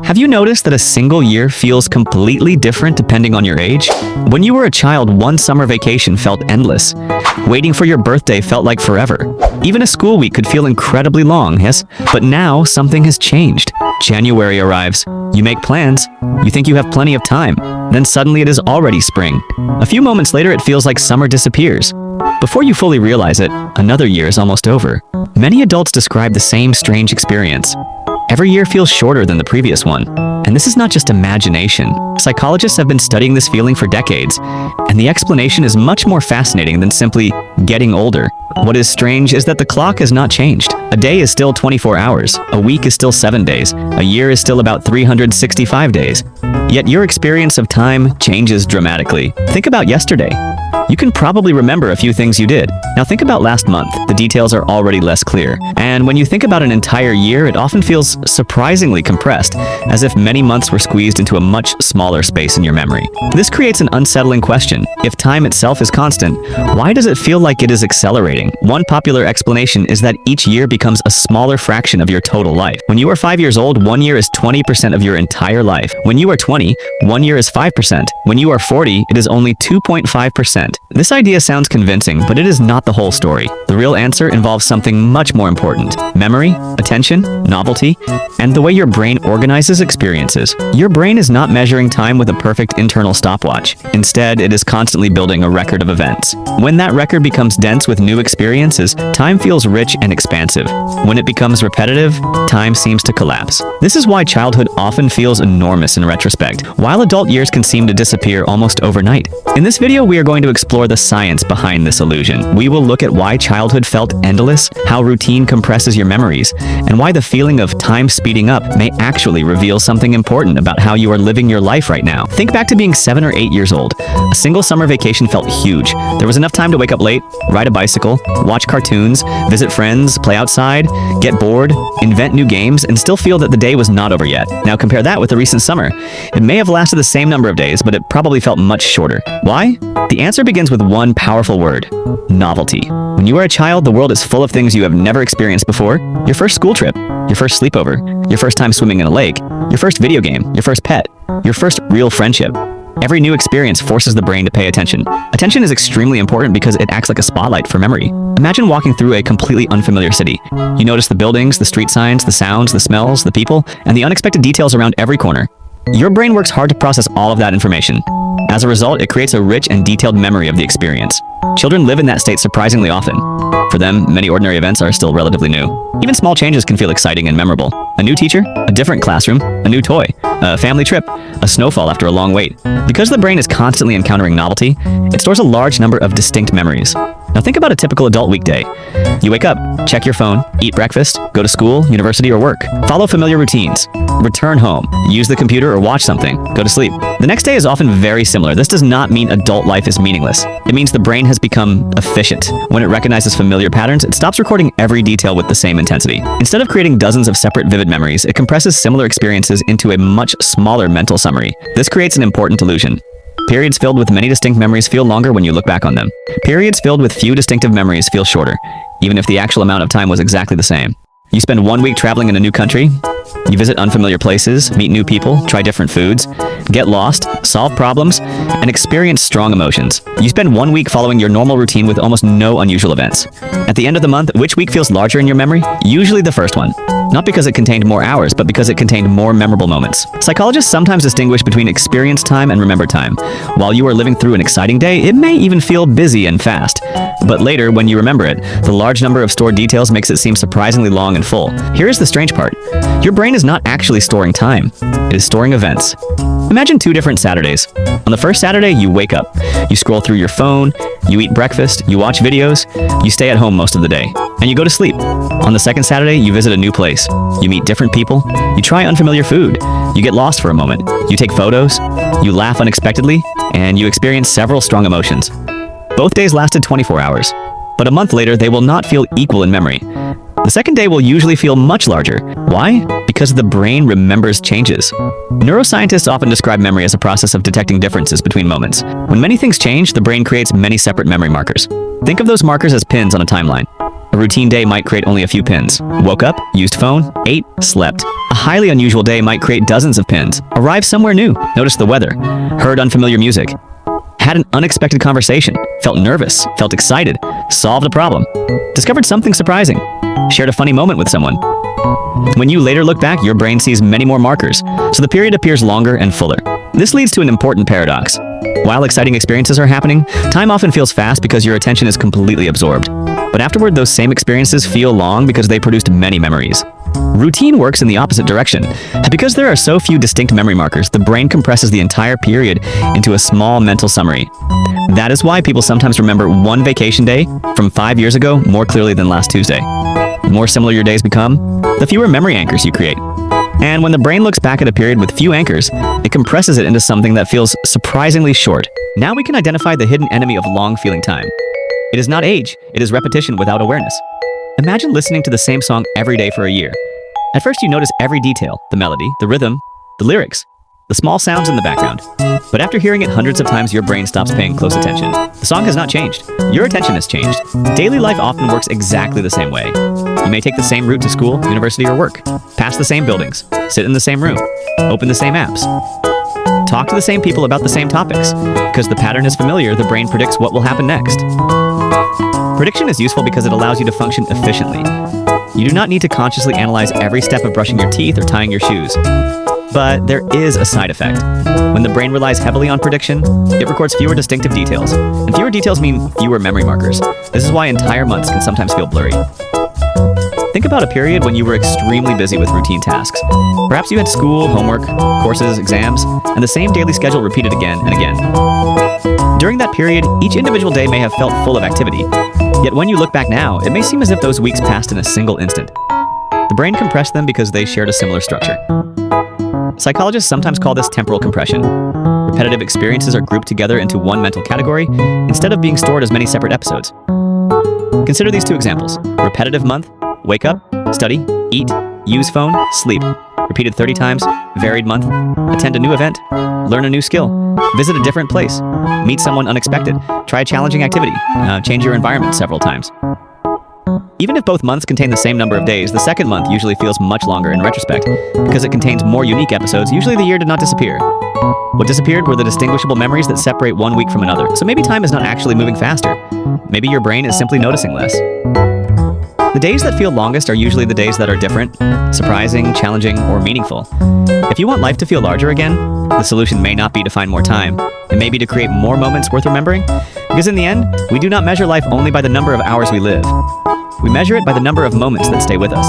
Have you noticed that a single year feels completely different depending on your age? When you were a child, one summer vacation felt endless. Waiting for your birthday felt like forever. Even a school week could feel incredibly long, yes? But now something has changed. January arrives. You make plans. You think you have plenty of time. Then suddenly it is already spring. A few moments later, it feels like summer disappears. Before you fully realize it, another year is almost over. Many adults describe the same strange experience. Every year feels shorter than the previous one. And this is not just imagination. Psychologists have been studying this feeling for decades, and the explanation is much more fascinating than simply getting older. What is strange is that the clock has not changed. A day is still 24 hours, a week is still 7 days, a year is still about 365 days. Yet your experience of time changes dramatically. Think about yesterday. You can probably remember a few things you did. Now think about last month. The details are already less clear. And when you think about an entire year, it often feels surprisingly compressed, as if many months were squeezed into a much smaller space in your memory. This creates an unsettling question. If time itself is constant, why does it feel like it is accelerating? One popular explanation is that each year becomes a smaller fraction of your total life. When you are 5 years old, 1 year is 20% of your entire life. When you are 20, 1 year is 5%. When you are 40, it is only 2.5%. This idea sounds convincing, but it is not the whole story. The real answer involves something much more important: memory, attention, novelty, and the way your brain organizes experiences. Your brain is not measuring time with a perfect internal stopwatch. Instead, it is constantly building a record of events. When that record becomes dense with new experiences, time feels rich and expansive. When it becomes repetitive, time seems to collapse. This is why childhood often feels enormous in retrospect, while adult years can seem to disappear almost overnight. In this video, we are going to explore the science behind this illusion. We will look at why childhood felt endless, how routine compresses your memories, and why the feeling of time speeding up may actually reveal something important about how you are living your life right now. Think back to being 7 or 8 years old. A single summer vacation felt huge. There was enough time to wake up late, ride a bicycle, watch cartoons, visit friends, play outside, get bored, invent new games, and still feel that the day was not over yet. Now compare that with the recent summer. It may have lasted the same number of days, but it probably felt much shorter. Why? The answer begins with one powerful word: novelty. When you are a child, the world is full of things you have never experienced before. Your first school trip, your first sleepover, your first time swimming in a lake, your first video game, your first pet, your first real friendship. Every new experience forces the brain to pay attention. Attention is extremely important because it acts like a spotlight for memory. Imagine walking through a completely unfamiliar city. You notice the buildings, the street signs, the sounds, the smells, the people, and the unexpected details around every corner. Your brain works hard to process all of that information. As a result, it creates a rich and detailed memory of the experience. Children live in that state surprisingly often. For them, many ordinary events are still relatively new. Even small changes can feel exciting and memorable. A new teacher, a different classroom, a new toy, a family trip, a snowfall after a long wait. Because the brain is constantly encountering novelty, it stores a large number of distinct memories. Now think about a typical adult weekday. You wake up, check your phone, eat breakfast, go to school, university, or work. Follow familiar routines. Return home, use the computer or watch something, go to sleep. The next day is often very similar. This does not mean adult life is meaningless. It means the brain has become efficient. When it recognizes familiar patterns, it stops recording every detail with the same intensity. Instead of creating dozens of separate vivid memories, it compresses similar experiences into a much smaller mental summary. This creates an important illusion. Periods filled with many distinct memories feel longer when you look back on them. Periods filled with few distinctive memories feel shorter, even if the actual amount of time was exactly the same. You spend 1 week traveling in a new country. You visit unfamiliar places, meet new people, try different foods, get lost, solve problems, and experience strong emotions. You spend 1 week following your normal routine with almost no unusual events. At the end of the month, which week feels larger in your memory? Usually the first one. Not because it contained more hours, but because it contained more memorable moments. Psychologists sometimes distinguish between experience time and remember time. While you are living through an exciting day, it may even feel busy and fast. But later, when you remember it, the large number of stored details makes it seem surprisingly long and full. Here is the strange part. Your brain is not actually storing time. It is storing events. Imagine 2 different Saturdays. On the first Saturday, you wake up. You scroll through your phone, you eat breakfast, you watch videos, you stay at home most of the day, and you go to sleep. On the second Saturday, you visit a new place. You meet different people, you try unfamiliar food, you get lost for a moment, you take photos, you laugh unexpectedly, and you experience several strong emotions. Both days lasted 24 hours, but a month later, they will not feel equal in memory. The second day will usually feel much larger. Why? Because the brain remembers changes. Neuroscientists often describe memory as a process of detecting differences between moments. When many things change, the brain creates many separate memory markers. Think of those markers as pins on a timeline. A A routine day might create only a few pins. Woke up, used phone, ate, slept. A highly unusual day might create dozens of pins. Arrived somewhere new, noticed the weather, heard unfamiliar music, had an unexpected conversation, felt nervous, felt excited, solved a problem, discovered something surprising, shared a funny moment with someone. When you later look back, your brain sees many more markers, so the period appears longer and fuller. This leads to an important paradox. While exciting experiences are happening, time often feels fast because your attention is completely absorbed. But afterward, those same experiences feel long because they produced many memories. Routine works in the opposite direction. Because there are so few distinct memory markers, the brain compresses the entire period into a small mental summary. That is why people sometimes remember one vacation day from 5 years ago more clearly than last Tuesday. The more similar your days become, the fewer memory anchors you create. And when the brain looks back at a period with few anchors, it compresses it into something that feels surprisingly short. Now we can identify the hidden enemy of long-feeling time. It is not age, it is repetition without awareness. Imagine listening to the same song every day for a year. At first you notice every detail, the melody, the rhythm, the lyrics, the small sounds in the background. But after hearing it hundreds of times, your brain stops paying close attention. The song has not changed. Your attention has changed. Daily life often works exactly the same way. You may take the same route to school, university, or work, pass the same buildings, sit in the same room, open the same apps, talk to the same people about the same topics. Because the pattern is familiar, the brain predicts what will happen next. Prediction is useful because it allows you to function efficiently. You do not need to consciously analyze every step of brushing your teeth or tying your shoes. But there is a side effect. When the brain relies heavily on prediction, it records fewer distinctive details. And fewer details mean fewer memory markers. This is why entire months can sometimes feel blurry. Think about a period when you were extremely busy with routine tasks. Perhaps you had school, homework, courses, exams, and the same daily schedule repeated again and again. During that period, each individual day may have felt full of activity. Yet when you look back now, it may seem as if those weeks passed in a single instant. The brain compressed them because they shared a similar structure. Psychologists sometimes call this temporal compression. Repetitive experiences are grouped together into one mental category instead of being stored as many separate episodes. Consider these two examples. Repetitive month, wake up, study, eat, use phone, sleep. Repeated 30 times, varied month, attend a new event, learn a new skill, visit a different place, meet someone unexpected, try a challenging activity, change your environment several times. Even if both months contain the same number of days, the second month usually feels much longer in retrospect. Because it contains more unique episodes, usually the year did not disappear. What disappeared were the distinguishable memories that separate one week from another. So maybe time is not actually moving faster. Maybe your brain is simply noticing less. The days that feel longest are usually the days that are different, surprising, challenging, or meaningful. If you want life to feel larger again, the solution may not be to find more time. It may be to create more moments worth remembering. Because in the end, we do not measure life only by the number of hours we live. We measure it by the number of moments that stay with us.